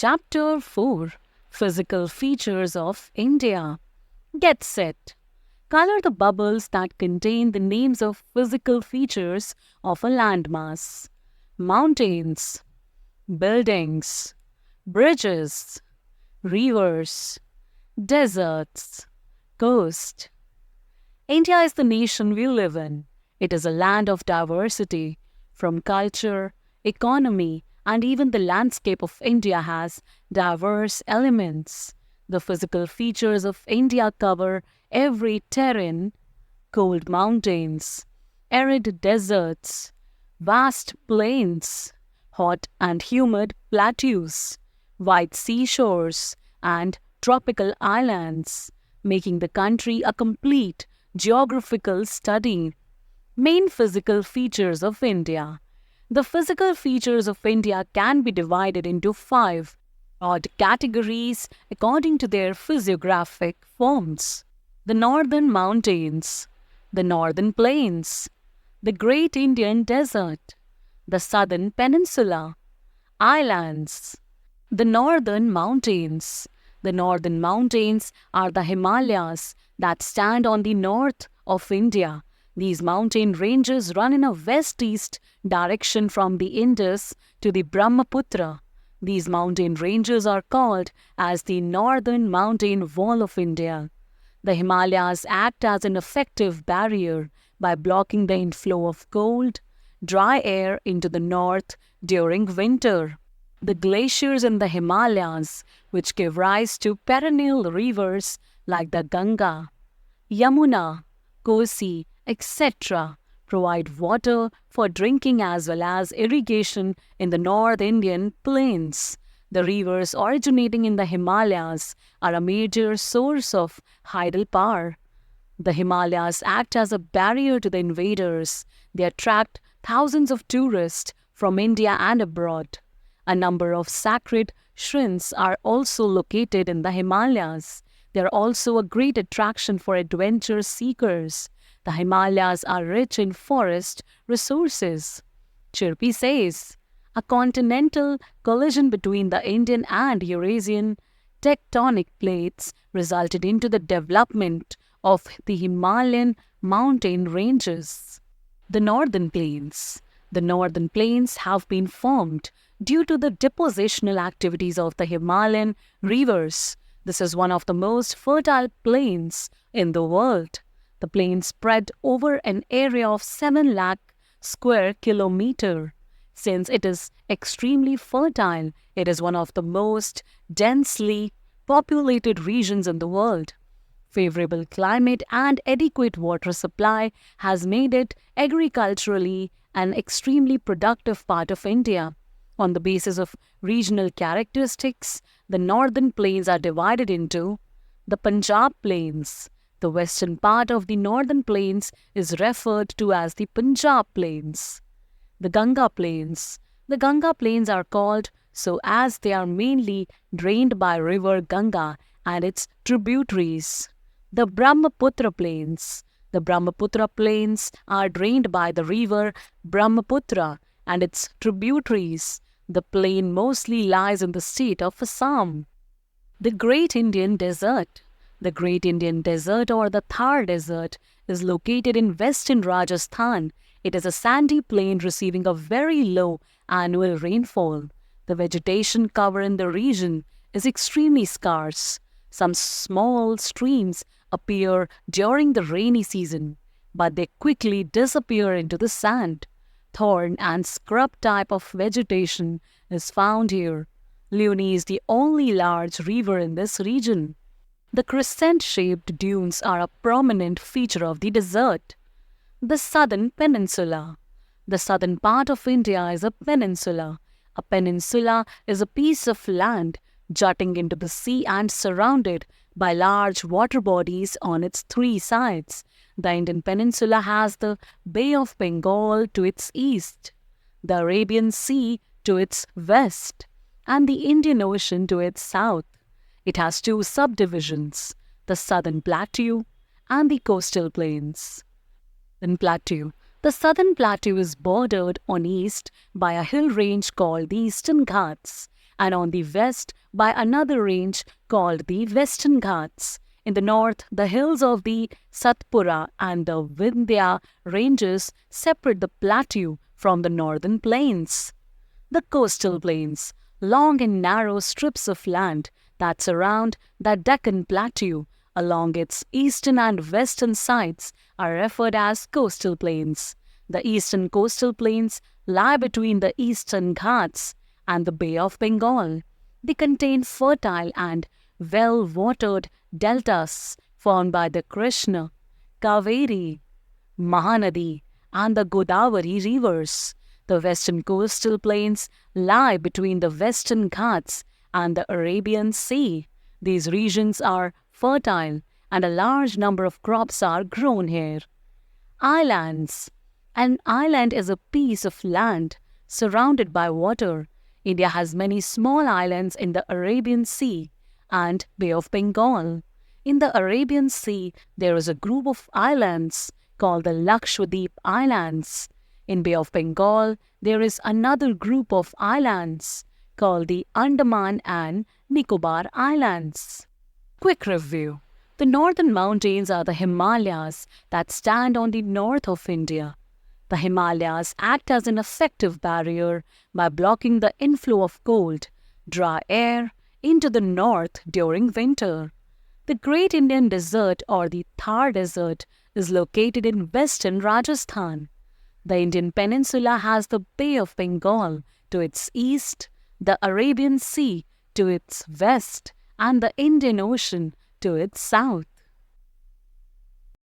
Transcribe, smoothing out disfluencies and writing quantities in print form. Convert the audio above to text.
Chapter 4: Physical Features of India. Get set. Color the bubbles that contain the names of physical features of a landmass. Mountains, buildings, bridges, rivers, deserts, coast. India is the nation we live in. It is a land of diversity. From culture, economy, and even the landscape of India has diverse elements. The physical features of India cover every terrain: cold mountains, arid deserts, vast plains, hot and humid plateaus, wide seashores, and tropical islands, making the country a complete geographical study. Main physical features of India. The physical features of India can be divided into 5 broad categories according to their physiographic forms: the northern mountains, the northern plains, the Great Indian Desert, the southern peninsula, islands. The northern mountains. The northern mountains are the Himalayas that stand on the north of India. These mountain ranges run in a west-east direction from the Indus to the Brahmaputra. These mountain ranges are called as the northern mountain wall of India. The Himalayas act as an effective barrier by blocking the inflow of cold, dry air into the north during winter. The glaciers in the Himalayas, which give rise to perennial rivers like the Ganga, Yamuna, Kosi, etc., provide water for drinking as well as irrigation in the North Indian plains. The rivers originating in the Himalayas are a major source of tidal power. The Himalayas act as a barrier to the invaders. They attract thousands of tourists from India and abroad. A number of sacred shrines are also located in the Himalayas. They are also a great attraction for adventure seekers. The Himalayas are rich in forest resources. Chirpy says, a continental collision between the Indian and Eurasian tectonic plates resulted into the development of the Himalayan mountain ranges. The northern plains. The northern plains have been formed due to the depositional activities of the Himalayan rivers. This is one of the most fertile plains in the world. The plains spread over an area of 7 lakh square kilometer. Since it is extremely fertile, it is one of the most densely populated regions in the world. Favorable climate and adequate water supply has made it agriculturally an extremely productive part of India. On the basis of regional characteristics, the northern plains are divided into the Punjab Plains. The western part of the northern plains is referred to as the Punjab Plains. The Ganga Plains. The Ganga Plains are called so as they are mainly drained by river Ganga and its tributaries. The Brahmaputra Plains. The Brahmaputra Plains are drained by the river Brahmaputra and its tributaries. The plain mostly lies in the state of Assam. The Great Indian Desert. The Great Indian Desert, or the Thar Desert, is located in western Rajasthan. It is a sandy plain receiving a very low annual rainfall. The vegetation cover in the region is extremely scarce. Some small streams appear during the rainy season, but they quickly disappear into the sand. Thorn and scrub type of vegetation is found here. Luni is the only large river in this region. The crescent-shaped dunes are a prominent feature of the desert. The southern peninsula. The southern part of India is a peninsula. A peninsula is a piece of land jutting into the sea and surrounded by large water bodies on its 3 sides. The Indian peninsula has the Bay of Bengal to its east, the Arabian Sea to its west, and the Indian Ocean to its south. It has 2 subdivisions, the Southern Plateau and the Coastal Plains. The Southern Plateau is bordered on east by a hill range called the Eastern Ghats, and on the west by another range called the Western Ghats. In the north, the hills of the Satpura and the Vindhya ranges separate the plateau from the northern plains. The coastal plains, long and narrow strips of land that surround the Deccan Plateau along its eastern and western sides, are referred as coastal plains. The eastern coastal plains lie between the Eastern Ghats and the Bay of Bengal. They contain fertile and well-watered deltas formed by the Krishna, Kaveri, Mahanadi, and the Godavari rivers. The western coastal plains lie between the Western Ghats and the Arabian Sea. These regions are fertile and a large number of crops are grown here. Islands. An island is a piece of land surrounded by water. India has many small islands in the Arabian Sea and Bay of Bengal. In the Arabian Sea, there is a group of islands called the Lakshadweep Islands. In Bay of Bengal, there is another group of islands called the Andaman and Nicobar Islands. Quick review. The northern mountains are the Himalayas that stand on the north of India. The Himalayas act as an effective barrier by blocking the inflow of cold, dry air into the north during winter. The Great Indian Desert or the Thar Desert is located in western Rajasthan. The Indian peninsula has the Bay of Bengal to its east, the Arabian Sea to its west, and the Indian Ocean to its south.